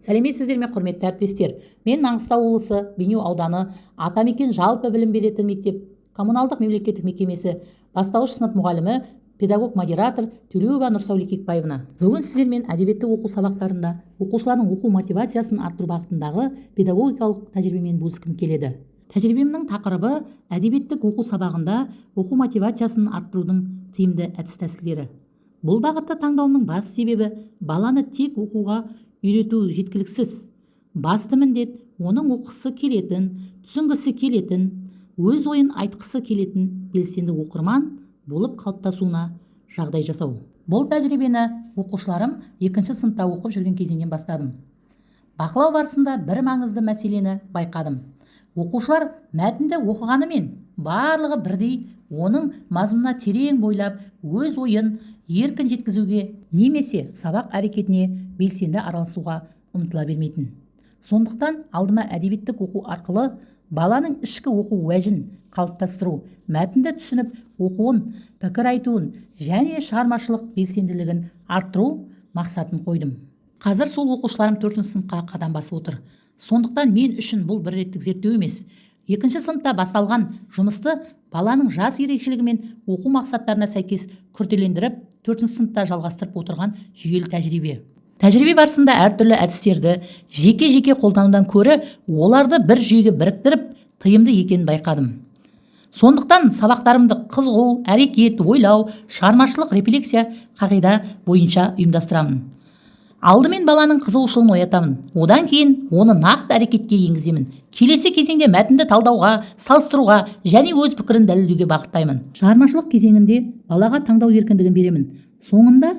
Сәлеметсіздер ме, құрметті әріптестер? Мен Маңғыстау облысы Бейнеу ауданы Атамекен жалпы білім беретін мектеп коммуналдық мемлекеттік мекемесі бастауыш сынып мұғалімі, педагог-модератор Төлеуова Нұрсәуле Кекбаевна. Бүгін сіздермен әдебиетті оқу сабақтарында оқушылардың оқу мотивациясын арттыру бағытындағы педагогикалық тәжірибемен бөліскім келеді. Тәжірибемнің тақырыбы әдебиеттік оқу сабағында оқу мотивациясын арттырудың тиімді әдіс-тәсілдері. Бұл бағытта таңдауымның басты себебі баланы тек оқуға үйрету жеткіліксіз. Басты міндет оның оқысы келетін, түсінгісі келетін, өз ойын айтқысы келетін белсенді оқырман болып қалыптасуына жағдай жасау. Бұл тәжірибені оқушыларым 2-ші сыныпта оқып жүрген кезеңнен бастадым. Бақылау барысында бір маңызды мәселені байқадым. Оқушылар мәтінді оқығанымен барлығы бірдей оның мазмұнына терең бойлап, өз ойын еркін жеткізуге немесе сабақ әрекетіне белсенді араласуға ұмтыла бермейтін. Сондықтан алдыма әдебиеттік оқу арқылы баланың ішкі оқу уәжін қалыптастыру, мәтінді түсініп оқуын, пікір айтуын және шығармашылық белсенділігін арттыру мақсатын қойдым. Қазір сол оқушыларым 4-ші сыныпқа қадам басып отыр. Сондықтан мен үшін бұл бір реттік зерттеу емес. 2-ші сыныпта басталған жұмысты баланың жас ерекшелігі мен оқу мақсаттарына сәйкес күрделендіріп, 4-ші сыныпта жалғастырып отырған жүйелі тәжірибе. Тәжірибе барысында әртүрлі әдістерді жеке-жеке қолданудан көрі оларды бір жүйеге біріктіріп, тиімді екенін байқадым. Сондықтан сабақтарымды қызығу, әрекет, ойлау, шығармашылық рефлексия қағида бойынша ұйымдастырамын. Алдымен баланың қызығушылығын оятамын. Одан кейін оны нақты әрекетке енгіземін. Келесі кезеңде мәтінді талдауға, салыстыруға және өз пікірін дәлелдеуге бағыттаймын. Шығармашылық кезеңінде балаға таңдау еркіндігін беремін. Соңында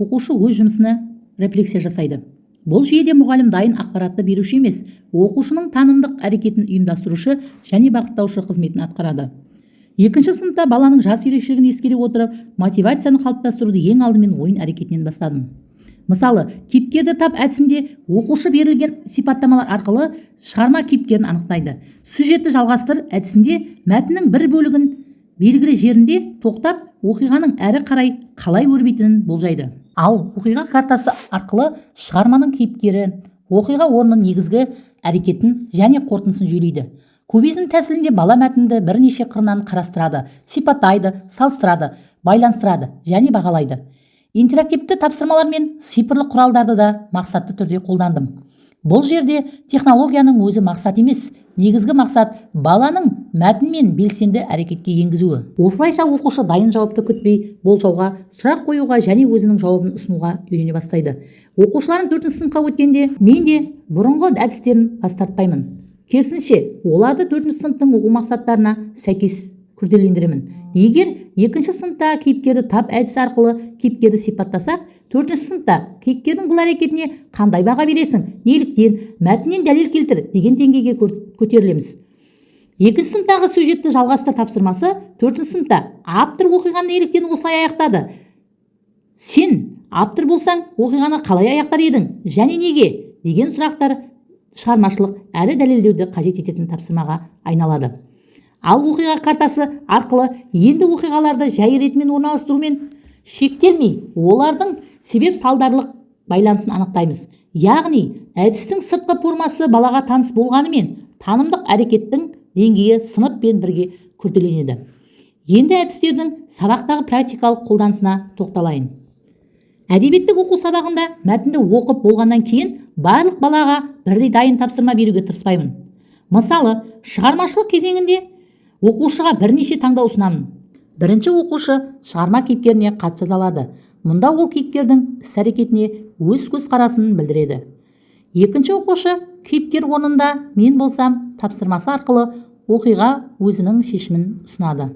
оқушы өз жұмысына рефлексия жасайды. Бұл жүйеде мұғалім дайын ақпаратты беруші емес, оқушының танымдық әрекетін ұйымдастырушы және бағыттаушы қызметін атқарады. 2-ші сыныпта баланың жас ерекшелігін ескере отырып, мотивацияны қалыптастыруды ең алдымен ойын әрекетінен бастадым. Мысалы, кейіпкерді тап әдісінде оқушы берілген сипаттамалар арқылы шығарма кейіпкерін анықтайды. Сюжетті жалғастыр әдісінде мәтіннің бір бөлігін белгілі жерінде тоқтап, оқиғаның әрі қарай қалай өрбитінін болжайды. Ал оқиға картасы арқылы шығарманың кейіпкері оқиға орнының негізгі әрекетін және қорытындысын жүйелейді. Кубизм тәсілінде бала мәтінді бірнеше қырынан қарастырады, сипаттайды, салыстырады, байланыстырады және бағалайды. Интерактивті тапсырмалар мен цифрлы құралдарды да мақсатты түрде қолдандым. Бұл жерде технологияның өзі мақсат емес, негізгі мақсат баланың мәтін мен белсенді әрекетке енгізуі. Осылайша оқушы дайын жауапты күтпей, болжауға, сұрақ қоюға және өзінің жауабын ұсынуға үйрене бастайды. Оқушыларым 4-ші сыныпқа өткенде мен де бұрынғы әдістерін бас тартпаймын. Керісінше, оларды 4-ші сыныптың оқу мақсаттарына сәйкес күрделендіремін. Егер 2-ші сыныпта кейіпкерді тап әдісі арқылы кейіпкерді сипаттасақ, 4-ші сыныпта кейіпкердің бұл әрекетіне қандай баға бересің, неліктен, мәтіннен дәлел келтір деген деңгейге көтерілеміз. 2-ші сыныптағы сюжетті жалғастыр тапсырмасы 4-ші сыныпта автор оқиғаны неліктен осылай аяқтады? Сен автор болсаң, оқиғаны қалай аяқтар едің және неге деген сұрақтар шығармашылық әрі дәлелдеуді қажет ететін тапсырмаға айналады. Ал оқиға картасы арқылы енді оқиғаларды жай ретімен орналастырумен шектелмей, олардың себеп-салдарлық байланысын анықтаймыз. Яғни, әдістің сыртқы формасы балаға таныс болғанымен, танымдық әрекеттің деңгейі сыныппен бірге күрделенеді. Енді әдістердің сабақтағы практикалық қолданысына тоқталайын. Әдебиеттік оқу сабағында мәтінді оқып болғаннан кейін барлық балаға бірдей дайын тапсырма беруге тырыспаймын. Мысалы, шығармашылық кезеңінде оқушыға бірнеше таңдау ұсынамын. Бірінші оқушы шығарма кейіпкеріне хат жаза алады. Мұнда ол кейіпкердің іс-әрекетіне өз көзқарасын білдіреді. Екінші оқушы кейіпкер орнында мен болсам тапсырмасы арқылы оқиға өзінің шешімін ұсынады.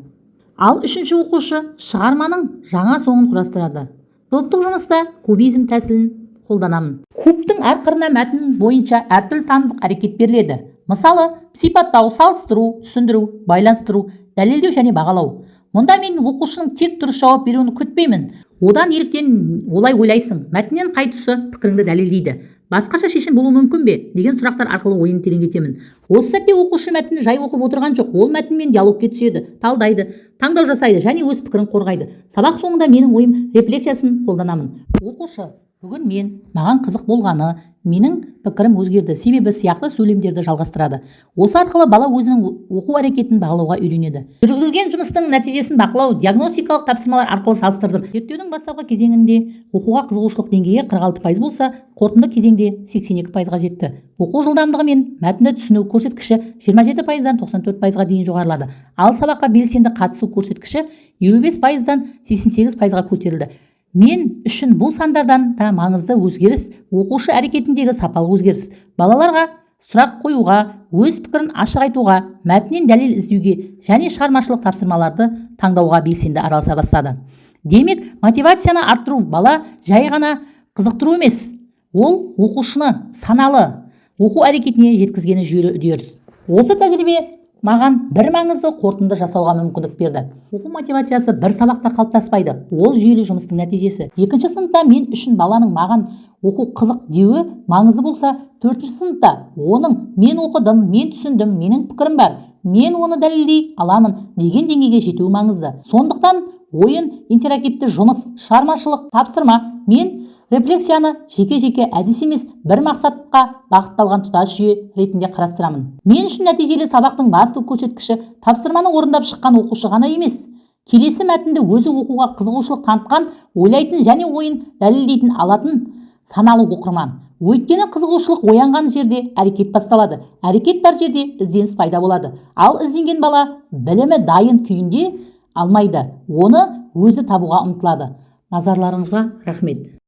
Ал үшінші оқушы шығарманың жаңа соңын құрастырады. Топтық жұмыста кубизм тәсілін қолданамын. Кубтың әр қырына мәтін бойынша әртүрлі танымдық әрекет беріледі. Мысалы, сипаттау, салыстыру, түсіндіру, байланыстыру, дәлелдеу және бағалау. Мұнда мен оқушының тек дұрыс жауап беруін күтпеймін. Одан неліктен олай ойлайсың, мәтіннен қай тұсы пікіріңді дәлелдейді, басқаша шешім болуы мүмкін бе деген сұрақтар арқылы ойын тереңдетемін. Осы сәтте оқушы мәтінді жай оқып отырған жоқ, ол мәтінмен диалогке түседі, талдайды, таңдау жасайды және өз пікірін қорғайды. Сабақ соңында менің ойым рефлексиясын қолданамын. Оқушы Бүгін маған қызық болғаны, менің пікірім өзгерді себебі сияқты сөйлемдерді жалғастырады. Осы арқылы бала өзінің оқу әрекетін бағалауға үйренеді. Жүргізілген жұмыстың нәтижесін бақылау, диагностикалық тапсырмалар арқылы салыстырдым. Зерттеудің бастапқы кезеңінде оқуға қызығушылық деңгейі 46% болса, қорытынды кезеңде 82%-ға жетті. Оқу жылдамдығы мен мәтінді түсіну көрсеткіші 27%-дан 94%-ға дейін жоғарылады. Ал сабаққа белсенді қатысу көрсеткіші 55%-дан 88%-ға көтерілді. Мен үшін бұл сандардан да маңызды өзгеріс оқушы әрекетіндегі сапалық өзгеріс. Балаларға сұрақ қоюға, өз пікірін ашық айтуға, мәтіннен дәлел іздеуге және шығармашылық тапсырмаларды таңдауға белсенді араласа бастады. Демек, мотивацияны арттыру бала жай ғана қызықтыру емес, ол оқушыны саналы оқу әрекетіне жеткізгені жүйелі үдеріс. Осы тәжірибе маған бір маңызды қорытынды жасауға мүмкіндік берді. Оқу мотивациясы бір сабақта қалыптаспайды, ол жүйелі жұмыстың нәтижесі. 2-ші сыныпта мен үшін баланың маған оқу қызық деуі маңызды болса, 4-ші сыныпта оның мен оқыдым, мен түсіндім, менің пікірім бар, мен оны дәлелдей аламын деген деңгейге жетуі маңызды. Сондықтан ойын, интерактивті жұмыс, шығармашылық тапсырма мен рефлексияны жеке-жеке әдіс емес, бір мақсатқа бағытталған тұтас жүйе ретінде қарастырамын. Мен үшін нәтижелі сабақтың басты көрсеткіші тапсырманы орындап шыққан оқушы ғана емес, келесі мәтінді өзі оқуға қызығушылық танытқан, ойлайтын және ойын дәлелдейтін алатын саналы оқырман. Өйткені қызығушылық оянған жерде әрекет басталады. Әрекет бар жерде ізденіс пайда болады. Ал ізденген бала білімі дайын күйінде алмайды, оны өзі табуға ұмтылады. Назарларыңызға рахмет.